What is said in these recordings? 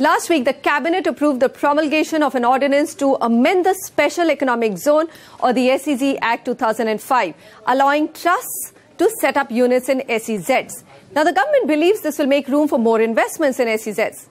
Last week, the Cabinet approved the promulgation of an ordinance to amend the Special Economic Zone or the SEZ Act 2005, allowing trusts to set up units in SEZs. Now, the government believes this will make room for more investments in SEZs.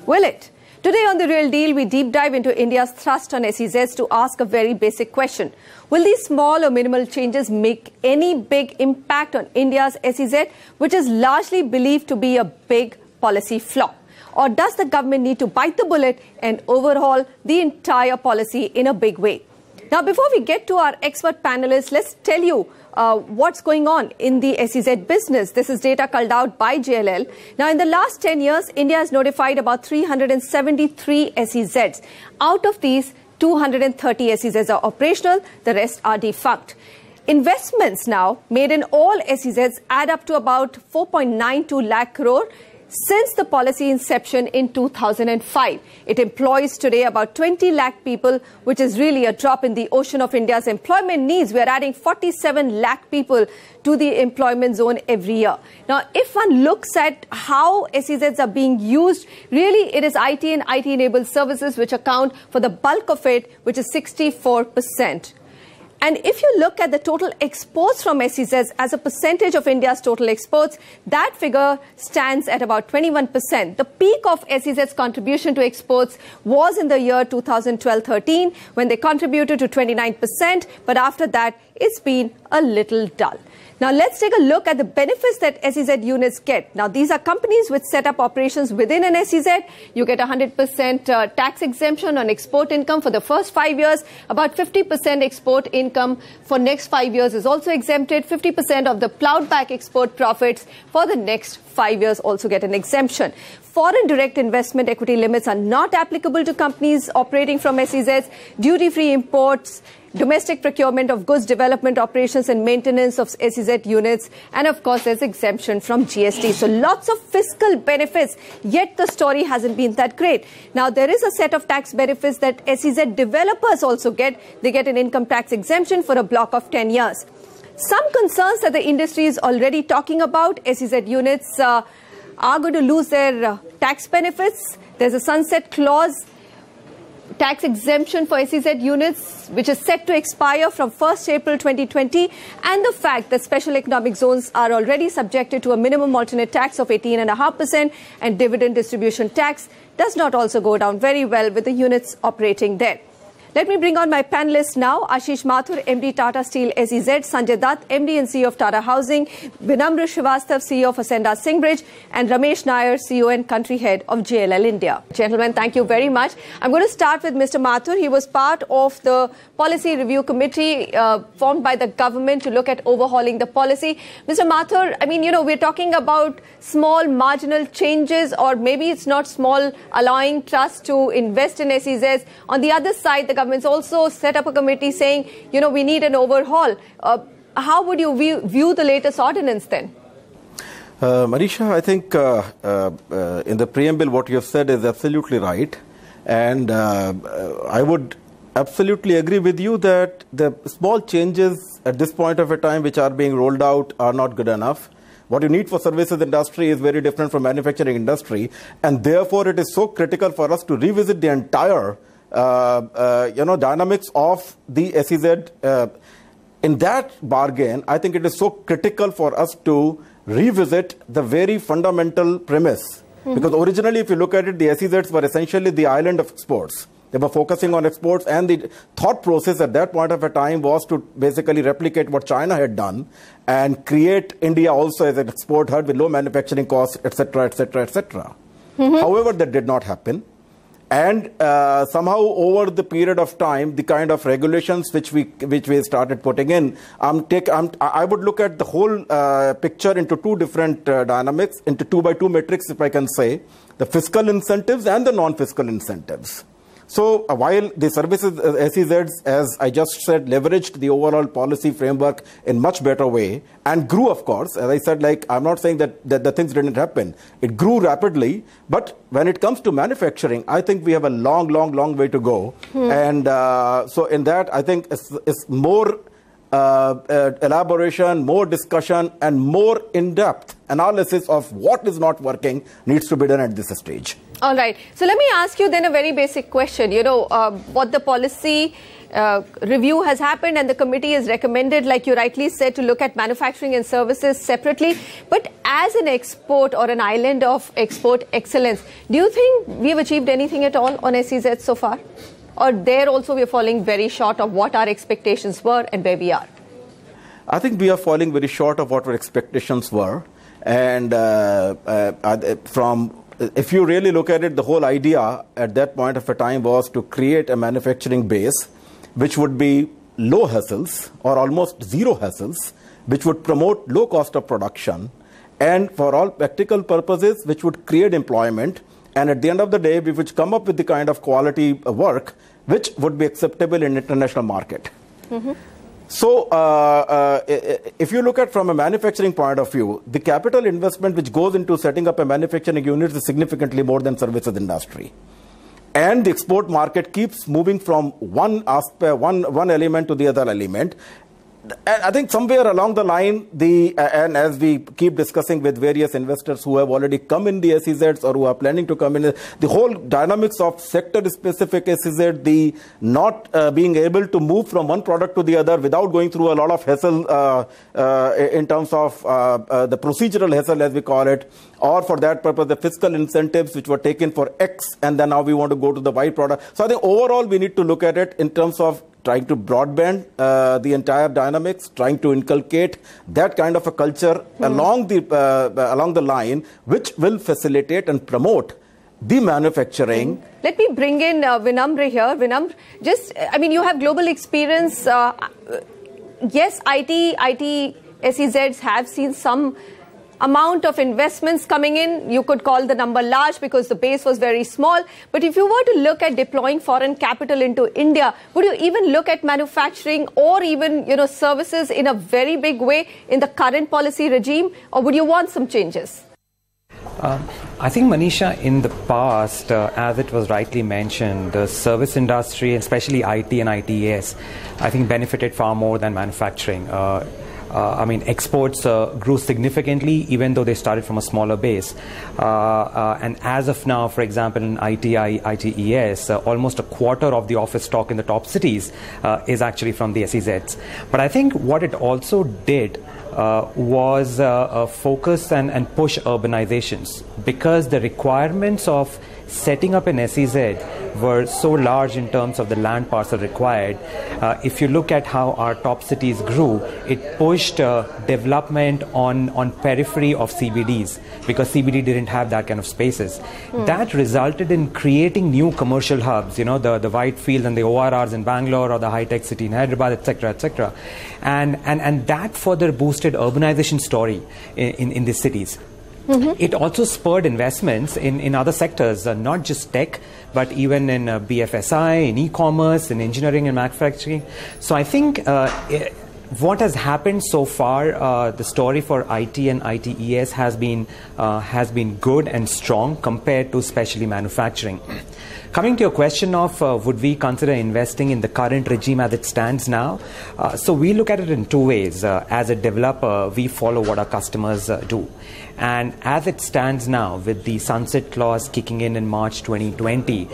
Will it? Today on The Real Deal, we deep dive into India's thrust on SEZs to ask a very basic question. Will these small or minimal changes make any big impact on India's SEZ, which is largely believed to be a big policy flop? Or does the government need to bite the bullet and overhaul the entire policy in a big way? Now, before we get to our expert panelists, let's tell you what's going on in the SEZ business. This is data culled out by JLL. Now, in the last 10 years, India has notified about 373 SEZs. Out of these, 230 SEZs are operational, the rest are defunct. Investments now made in all SEZs add up to about 4.92 lakh crore since the policy inception in 2005. It employs today about 20 lakh people, which is really a drop in the ocean of India's employment needs. We are adding 47 lakh people to the employment zone every year. Now, if one looks at how SEZs are being used, really it is IT and IT-enabled services which account for the bulk of it, which is 64%. And if you look at the total exports from SEZs as a percentage of India's total exports, that figure stands at about 21%. The peak of SEZs' contribution to exports was in the year 2012-13, when they contributed to 29%, but after that, it's been a little dull. Now, let's take a look at the benefits that SEZ units get. Now, these are companies which set up operations within an SEZ. You get 100% tax exemption on export income for the first 5 years. About 50% export income for next 5 years is also exempted. 50% of the plowed back export profits for the next 5 years also get an exemption. Foreign direct investment equity limits are not applicable to companies operating from SEZs. Duty-free imports, domestic procurement of goods, development operations and maintenance of SEZ units, and of course there's exemption from GST. So lots of fiscal benefits, yet the story hasn't been that great. Now, there is a set of tax benefits that SEZ developers also get. They get an income tax exemption for a block of 10 years. Some concerns that the industry is already talking about: SEZ units are going to lose their tax benefits. There's a sunset clause, tax exemption for SEZ units, which is set to expire from 1st April 2020, and the fact that special economic zones are already subjected to a minimum alternate tax of 18.5% and dividend distribution tax does not also go down very well with the units operating there. Let me bring on my panelists now. Ashish Mathur, MD Tata Steel SEZ, Sanjay Dutt, MD and CEO of Tata Housing, Vinamra Srivastav, CEO of Ascenda Singbridge, and Ramesh Nair, CEO and Country Head of JLL India. Gentlemen, thank you very much. I'm going to start with Mr. Mathur. He was part of the Policy Review Committee formed by the government to look at overhauling the policy. Mr. Mathur, I mean, we're talking about small marginal changes, or maybe it's not small, allowing trusts to invest in SEZs. On the other side, the government's also set up a committee saying, we need an overhaul. How would you view the latest ordinance then? Marisha, I think in the preamble what you have said is absolutely right. And I would absolutely agree with you that the small changes at this point of a time which are being rolled out are not good enough. What you need for services industry is very different from manufacturing industry. And therefore, it is so critical for us to revisit the entire dynamics of the SEZ. In that bargain, I think it is so critical for us to revisit the very fundamental premise. Because originally, if you look at it, the SEZs were essentially the island of exports. They were focusing on exports, and the thought process at that point of a time was to basically replicate what China had done and create India also as an export hub with low manufacturing costs, etc., etc., etc. However, that did not happen. And somehow over the period of time, the kind of regulations which we started putting in, I would look at the whole picture into two different dynamics, into 2x2 matrix, if I can say, the fiscal incentives and the non-fiscal incentives. So while the services SEZs, as I just said, leveraged the overall policy framework in much better way and grew, of course, as I said, I'm not saying that the things didn't happen. It grew rapidly. But when it comes to manufacturing, I think we have a long way to go. And so in that, I think it's more elaboration, more discussion, and more in-depth analysis of what is not working needs to be done at this stage. All right. So let me ask you then a very basic question. What the policy review has happened and the committee has recommended, like you rightly said, to look at manufacturing and services separately. But as an export or an island of export excellence, do you think we've achieved anything at all on SEZ so far? Or there also we're falling very short of what our expectations were and where we are? I think we are falling very short of what our expectations were. And if you really look at it, the whole idea at that point of a time was to create a manufacturing base which would be low hassles or almost zero hassles, which would promote low cost of production, and for all practical purposes, which would create employment. And at the end of the day, we would come up with the kind of quality work which would be acceptable in international market. Mm-hmm. So if you look at from a manufacturing point of view, the capital investment which goes into setting up a manufacturing unit is significantly more than services industry. And the export market keeps moving from one element to the other element. And I think somewhere along the line, and as we keep discussing with various investors who have already come in the SEZs or who are planning to come in, the whole dynamics of sector-specific SEZ, the not being able to move from one product to the other without going through a lot of hassle in terms of the procedural hassle, as we call it, or for that purpose, the fiscal incentives which were taken for X, and then now we want to go to the Y product. So I think overall we need to look at it in terms of trying to broadband the entire dynamics, trying to inculcate that kind of a culture along the line, which will facilitate and promote the manufacturing. Let me bring in Vinamra here. Vinamra, you have global experience. Yes, IT SEZs have seen some amount of investments coming in. You could call the number large because the base was very small. But if you were to look at deploying foreign capital into India, would you even look at manufacturing or even services in a very big way in the current policy regime, or would you want some changes? I think, Manisha, in the past, as it was rightly mentioned, the service industry, especially IT and ITES, I think benefited far more than manufacturing. Exports grew significantly, even though they started from a smaller base. And as of now, for example, in ITES, almost a quarter of the office stock in the top cities is actually from the SEZs. But I think what it also did was focus and push urbanizations, because the requirements of setting up an SEZ were so large in terms of the land parcel required. If you look at how our top cities grew, it pushed development on periphery of CBDs, because CBD didn't have that kind of spaces. That resulted in creating new commercial hubs, the Whitefield and the ORRs in Bangalore, or the high-tech city in Hyderabad, etc., etc. And that further boosted urbanization story in these cities. Mm-hmm. It also spurred investments in other sectors, not just tech, but even in BFSI, in e-commerce, in engineering and manufacturing. So I think what has happened so far, the story for IT and ITES has been good and strong compared to especially manufacturing. Coming to your question of would we consider investing in the current regime as it stands now? So we look at it in two ways. As a developer, we follow what our customers do. And as it stands now, with the sunset clause kicking in March 2020,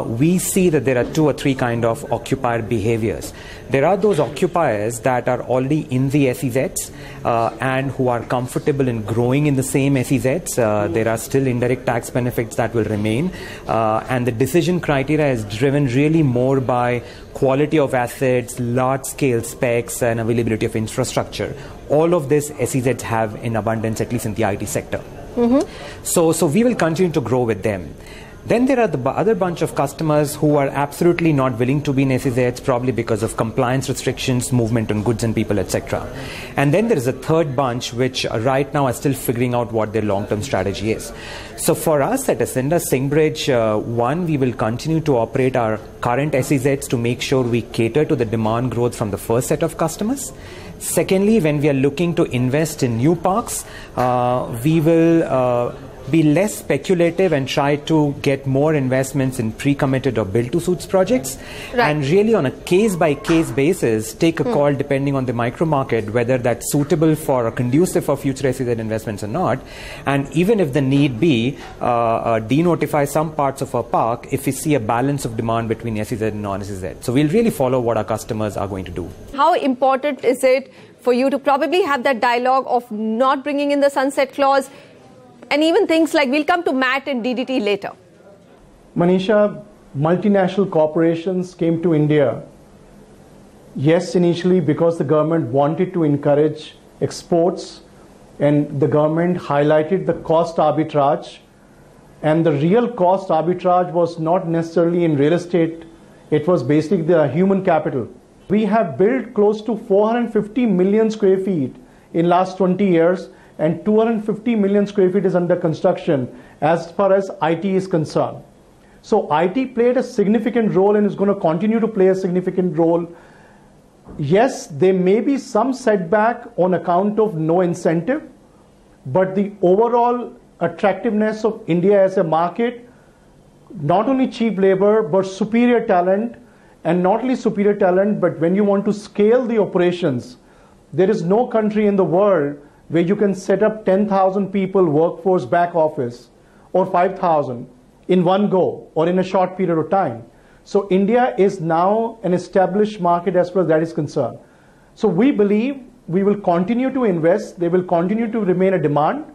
we see that there are two or three kind of occupier behaviors. There are those occupiers that are already in the SEZs and who are comfortable in growing in the same SEZs. There are still indirect tax benefits that will remain. And the decision criteria is driven really more by quality of assets, large-scale specs, and availability of infrastructure. All of this SEZs have in abundance, at least in the IT sector. Mm-hmm. So we will continue to grow with them. Then there are the other bunch of customers who are absolutely not willing to be in SEZs, probably because of compliance restrictions, movement on goods and people, etc. And then there is a third bunch which right now are still figuring out what their long-term strategy is. So for us at Ascenda Singbridge, one, we will continue to operate our current SEZs to make sure we cater to the demand growth from the first set of customers. Secondly, when we are looking to invest in new parks, we will be less speculative and try to get more investments in pre-committed or build-to-suits projects, and really on a case-by-case basis take a call depending on the micro market whether that's suitable for or conducive for future SEZ investments or not, and even if the need be, denotify some parts of our park if we see a balance of demand between SEZ and non-SEZ. So we'll really follow what our customers are going to do. How important is it for you to probably have that dialogue of not bringing in the sunset clause, and even things like, we'll come to MAT and DDT later? Manisha, multinational corporations came to India, yes, initially because the government wanted to encourage exports, and the government highlighted the cost arbitrage, and the real cost arbitrage was not necessarily in real estate, it was basically the human capital. We have built close to 450 million square feet in last 20 years, and 250 million square feet is under construction as far as IT is concerned. So IT played a significant role and is going to continue to play a significant role. Yes, there may be some setback on account of no incentive, but the overall attractiveness of India as a market, not only cheap labor, but superior talent, and not only superior talent, but when you want to scale the operations, there is no country in the world where you can set up 10,000 people workforce back office or 5,000 in one go or in a short period of time. So India is now an established market as far as that is concerned. So we believe we will continue to invest. There will continue to remain a demand.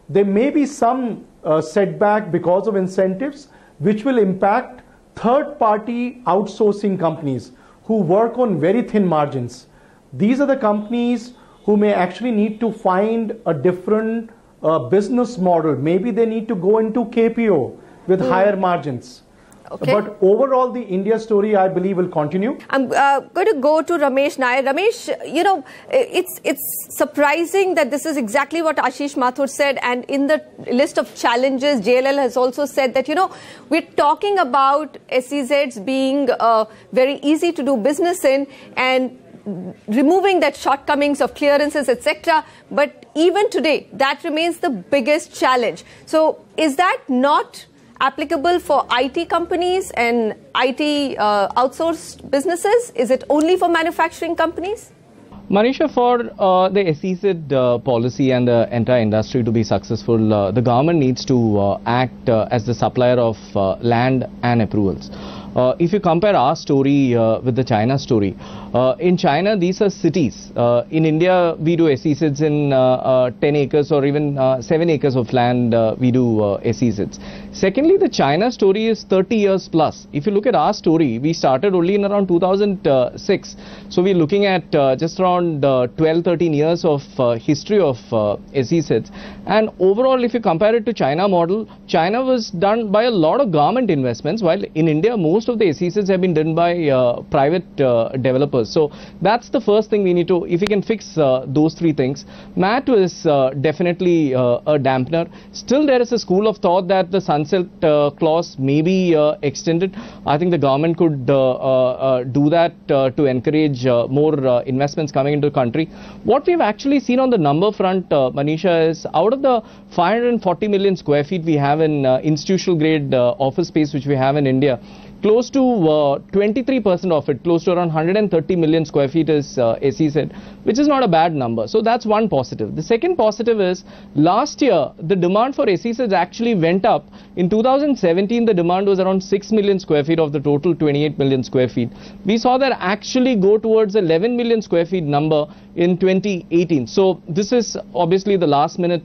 There may be some setback because of incentives, which will impact third-party outsourcing companies who work on very thin margins. These are the companies who may actually need to find a different business model. Maybe they need to go into KPO with higher margins. Okay. But overall, the India story, I believe, will continue. I'm going to go to Ramesh Nair. Ramesh, you know, it's surprising that this is exactly what Ashish Mathur said. And in the list of challenges, JLL has also said that, you know, we're talking about SEZs being very easy to do business in and removing that shortcomings of clearances, etc. But even today, that remains the biggest challenge. So is that not applicable for IT companies and IT outsourced businesses? Is it only for manufacturing companies? Manisha, for the SEZ policy and the entire industry to be successful, the government needs to act as the supplier of land and approvals. If you compare our story with the China story, in China these are cities. In India we do SEZs in 10 acres or even 7 acres of land we do SEZs. Secondly, the China story is 30 years plus. If you look at our story, we started only in around 2006. So we're looking at just around 12-13 years of history of SEZs. And overall, if you compare it to China model, China was done by a lot of government investments, while in India most of the SEZs have been done by private developers. So that's the first thing we need to, if we can fix those three things. MAT is definitely a dampener. Still there is a school of thought that the sunset clause may be extended. I think the government could do that to encourage more investments coming into the country. What we've actually seen on the number front, Manisha, is out of the 540 million square feet we have in institutional grade office space which we have in India, close to 23% of it, close to around 130 million square feet is SEZ, which is not a bad number. So that's one positive. The second positive is last year the demand for SEZs actually went up. In 2017 the demand was around 6 million square feet of the total 28 million square feet. We saw that actually go towards 11 million square feet number in 2018. So this is obviously the last minute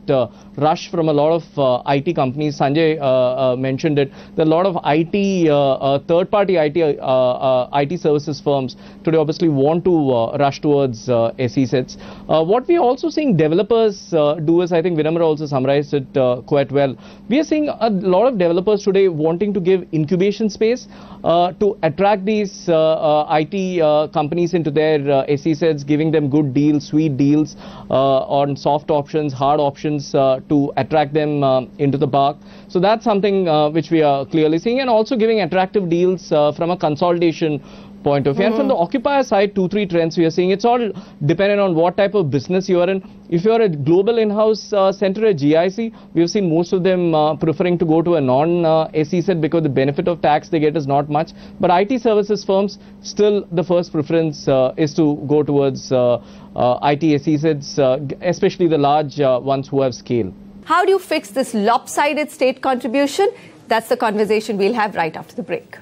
rush from a lot of IT companies. Sanjay mentioned it. There are a lot of IT third-party IT services firms today obviously want to rush towards SEZs. What we are also seeing developers do is, I think Vinamra also summarized it quite well. We are seeing a lot of developers today wanting to give incubation space to attract these IT companies into their SEZs, giving them good deals, sweet deals on soft options, hard options to attract them into the park. So that's something which we are clearly seeing, and also giving attractive deals from a consolidation point of view. And from the occupier side, 2-3 trends we are seeing. It's all dependent on what type of business you are in. If you are a global in-house center at GIC, we have seen most of them preferring to go to a non-SEZ because the benefit of tax they get is not much. But IT services firms, still the first preference is to go towards IT SEZs, especially the large ones who have scale. How do you fix this lopsided state contribution? That's the conversation we'll have right after the break.